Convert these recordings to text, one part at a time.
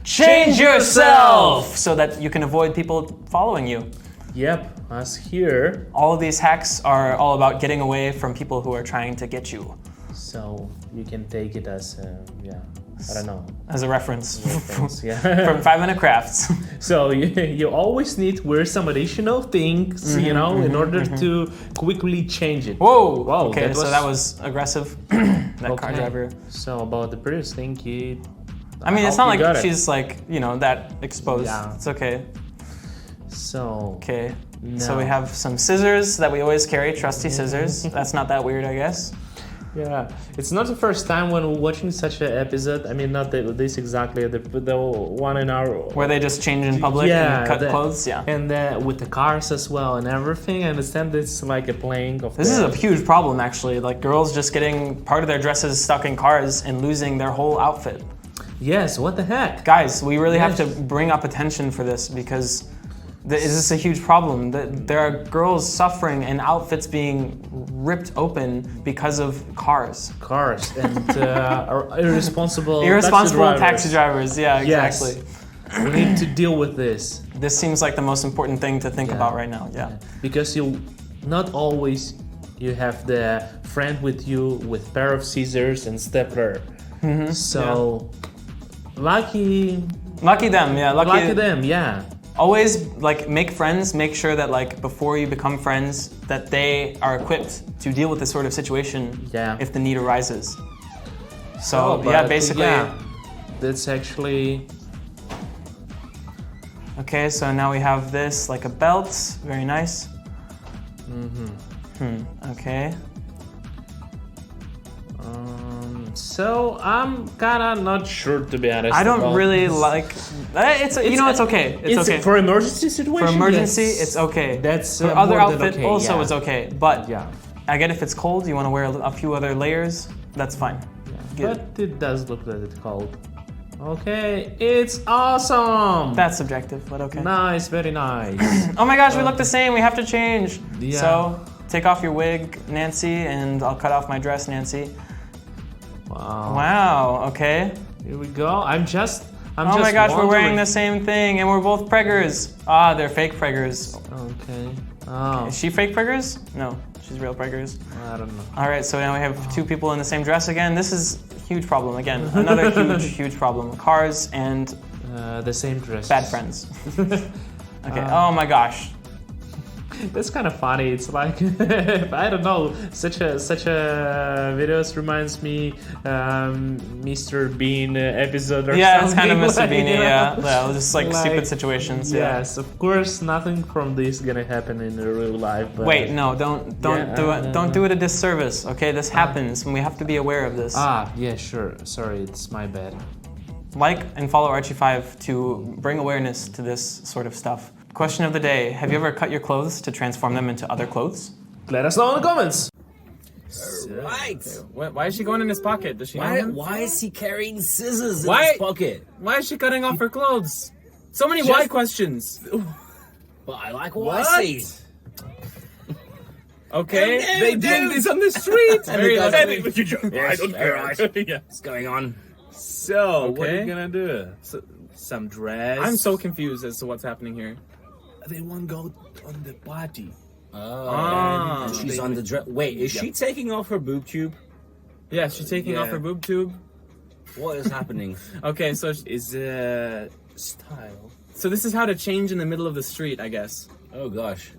change yourself so that you can avoid people following you. Yep, us here. All of these hacks are all about getting away from people who are trying to get you. So you can take it as, I don't know. As a reference, Yeah. from 5 Minute Crafts. So you always need to wear some additional things, in order to quickly change it. Whoa! Whoa, Okay, so that was aggressive. That car driver. So about the previous thing, I mean, it's not hope you got like it. she's like, that exposed. Yeah. It's okay. So Okay. So now- we have some scissors that we always carry, trusty scissors. That's not that weird, I guess. Yeah, it's not the first time when we're watching such an episode. I mean, not this exactly, the one in our... Where they just change in public and cut clothes, yeah. And with the cars as well and everything. I understand it's like a playing of... This is a huge problem, actually. Like, girls just getting part of their dresses stuck in cars and losing their whole outfit. Yes, what the heck? Guys, we really have to bring up attention for this because this is a huge problem. There are girls suffering and outfits being ripped open because of cars. Cars and irresponsible Taxi drivers, yeah, exactly. Yes. We need to deal with this. This seems like the most important thing to think about right now, yeah. Because not always you have the friend with you with pair of scissors and stapler. So lucky them, yeah. Lucky them, yeah. Always make friends, make sure that before you become friends that they are equipped to deal with this sort of situation if the need arises. So basically that's actually okay, so now we have this like a belt, very nice. Okay. So I'm kinda not sure, to be honest. I don't really like. It's okay. It's okay for emergency situation. For emergency, it's okay. That's for other more than outfit okay, also it's okay. But yeah, I get if it's cold, you want to wear a few other layers. That's fine. Yeah. But it does look like it's cold. Okay, it's awesome. That's subjective, but okay. Nice, very nice. Oh my gosh, we look the same. We have to change. Yeah. So take off your wig, Nancy, and I'll cut off my dress, Nancy. Wow, okay. Here we go. I'm just oh my gosh, wondering. we're wearing the same thing and we're both preggers. Ah, they're fake preggers. Okay. Oh. Is she fake preggers? No, she's real preggers. I don't know. All right, so now we have two people in the same dress again. This is a huge problem again. Another huge problem. Cars and the same dress. Bad friends. Okay, oh my gosh. That's kind of funny. It's like I don't know. Such a videos reminds me Mr. Bean episode or something. Yeah, it's kind of Mr. Like, Beanie. Yeah, just like stupid situations. Yes, of course, nothing from this gonna happen in real life. But wait, no, don't do it a disservice. Okay, this happens, and we have to be aware of this. Yeah, sure. Sorry, it's my bad. Like and follow Archie5 to bring awareness to this sort of stuff. Question of the day, have you ever cut your clothes to transform them into other clothes? Let us know in the comments. Right. Why is she going in his pocket? Does she know him? Why is he carrying scissors in his pocket? Why is she cutting off her clothes? So many why questions. But I like what I see. Okay. They do this on the street. Very lovely. I don't care. What's going on? So, what are you gonna do? Some dress? I'm so confused as to what's happening here. They won't go on the party. Oh, and she's on the dress. Wait, is she taking off her boob tube? Yeah, she's taking off her boob tube. What is happening? Okay, so Is style. so this is how to change in the middle of the street, I guess. Oh gosh.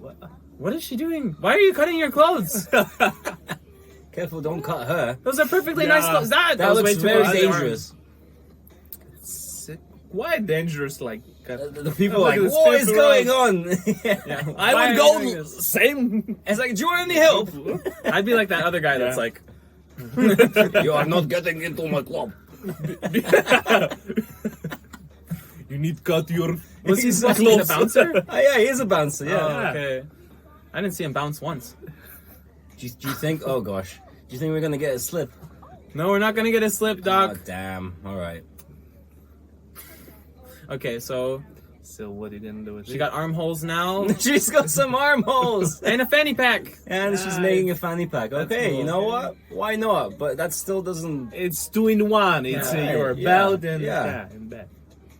What is she doing? Why are you cutting your clothes? Careful, don't cut her. Those are perfectly nice clothes. That That was looks way too very close. dangerous. Why dangerous? Like The people Look like, at this what is people going on? I Why would are you doing go this? same. It's like, do you want any help? I'd be like that other guy that's like, You are not getting into my club. You need cut your. was he supposed to be the bouncer? Oh, yeah, he is a bouncer. Yeah. Oh, okay. I didn't see him bounce once. Do you think? Oh gosh. Do you think we're gonna get a slip? No, we're not gonna get a slip, Oh Doc. damn. All right. Okay, so So what are you gonna do with she got armholes now She's got some armholes. and a fanny pack. And she's making a fanny pack. Okay, cool. you know what? Why not? But that still doesn't. It's 2 in 1. It's Yeah, your yeah, belt and yeah. and back.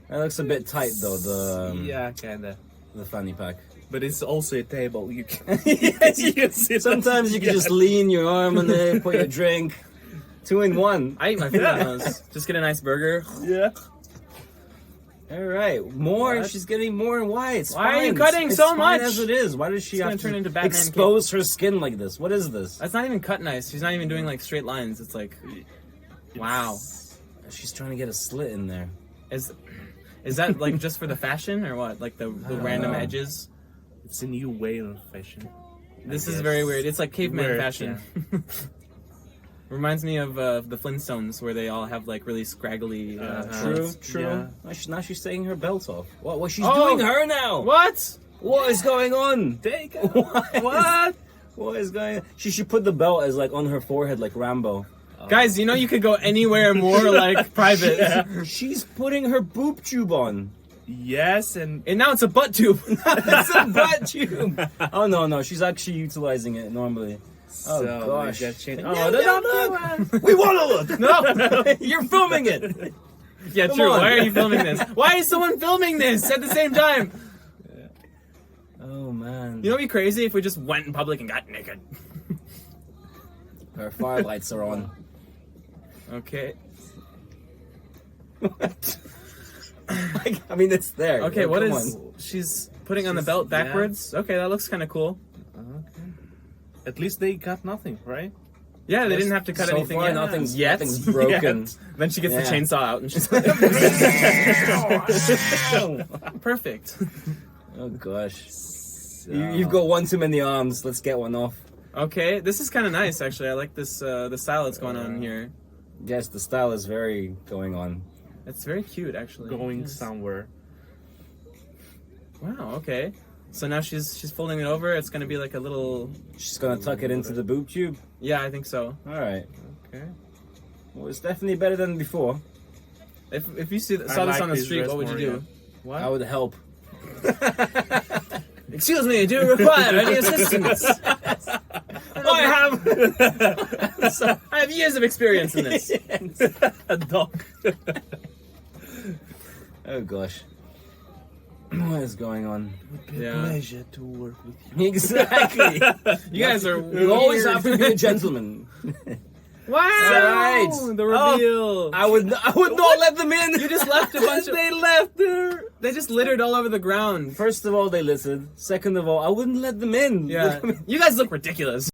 That looks a bit tight though. The yeah, kinda. the fanny pack. But it's also a table. You can. Sometimes you can just lean your arm on there, put your drink. 2 in 1. I eat my food on those. Just get a nice burger. Yeah. All right, more. What? She's getting more and why? It's Why are fine. you cutting It's so fine much? as it is. Why does she It's have gonna to turn into Batman expose her skin like this? What is this? That's not even cut nice. She's not even doing like straight lines. It's like, wow. She's trying to get a slit in there. Is that like just for the fashion or what? Like the random know. edges? It's a new way of fashion. This I is guess. very weird. It's like caveman Weird, fashion. Reminds me of the Flintstones where they all have like really scraggly. True, clothes. true. Yeah. Now she's taking her belt off. What she's Oh! doing her now? What? What is going on? Take What? What is going on? She should put the belt as like on her forehead like Rambo. Guys, you know you could go anywhere more like private. She's putting her boob tube on. Yes, and And now it's a butt tube. It's a butt tube. Oh no, she's actually utilizing it normally. Oh so gosh. we got changed. No, Oh, no. We want to look. No. You're filming it. Yeah, Come true. on. Why are you filming this? Why is someone filming this at the same time? Oh man. You know what'd be crazy if we just went in public and got naked. Her firelights are on. Okay. I mean, it's there. Okay, Like, what come is... on. She's putting on the belt backwards? Okay, that looks kind of cool. Okay. At least they got nothing, right? Yeah, they didn't have to cut So anything far, yet. nothing's Yet. broken. Yet. Then she gets Yeah. the chainsaw out and she's perfect. Oh gosh. You've got one too many arms. Let's get one off. Okay, this is kind of nice actually. I like this the style that's going on here. Yes, the style is very going on. It's very cute actually. Going Yes. somewhere. Wow. Okay. So now she's folding it over. It's gonna be like a little. She's gonna tuck it into the boob tube. Yeah, I think so. All right. Okay. Well, it's definitely better than before. If you saw this like on the this street, dress what would you more, do? What? I would help. Excuse me, do you require any assistance? I have years of experience in this. A dog. Oh gosh. What is going on? Yeah. Pleasure to work with you. Exactly. You guys are You always weird. have to be a gentleman. Wow! Right. The reveal. I would not let them in. You just left a bunch of. They left there. They just littered all over the ground. First of all, they listened. Second of all, I wouldn't let them in. Yeah. You guys look ridiculous.